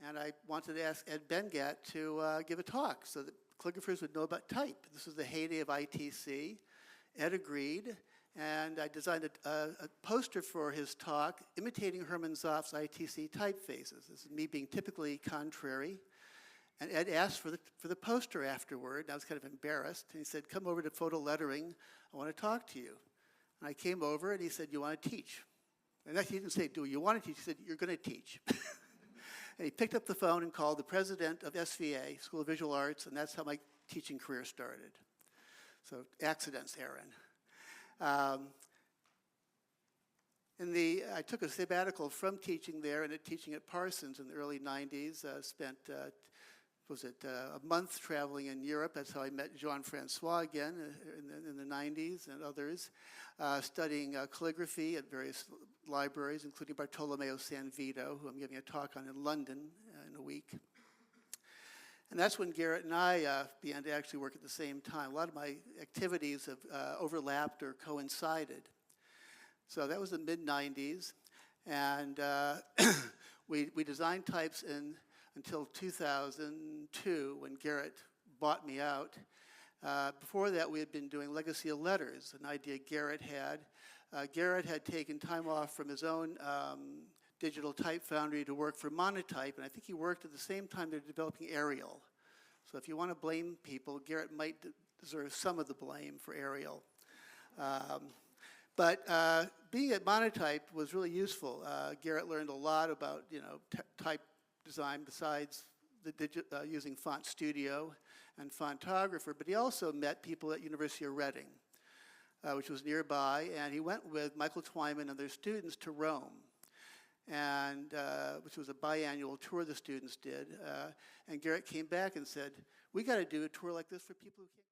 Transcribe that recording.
and I wanted to ask Ed Bengat to give a talk so that calligraphers would know about type. This was the heyday of ITC. Ed agreed, and I designed a poster for his talk imitating Hermann Zoff's ITC typefaces. This is me being typically contrary. And Ed asked for the poster afterward, and I was kind of embarrassed. And he said, come over to photo lettering, I want to talk to you. And I came over, and he said, you want to teach? And actually, he didn't say, do you want to teach? He said, you're going to teach. And he picked up the phone and called the president of SVA, School of Visual Arts, and that's how my teaching career started. So accidents, Aaron. I took a sabbatical from teaching there and teaching at Parsons in the early 90s. Spent, a month traveling in Europe. That's how I met Jean-Francois again in the 90s and others. Studying calligraphy at various libraries, including Bartolomeo Sanvito, who I'm giving a talk on in London in a week. And that's when Garrett and I began to actually work at the same time. A lot of my activities have overlapped or coincided. So that was the mid-90s. And we designed types until 2002 when Garrett bought me out. Before that, we had been doing Legacy of Letters, an idea Garrett had. Garrett had taken time off from his own digital type foundry to work for Monotype, and I think he worked at the same time they're developing Arial. So if you want to blame people, Garrett might deserve some of the blame for Arial. But being at Monotype was really useful. Garrett learned a lot about type design besides using Font Studio and Fontographer, but he also met people at University of Reading, which was nearby, and he went with Michael Twyman and their students to Rome, and which was a biannual tour the students did. And Garrett came back and said, we got to do a tour like this for people who can't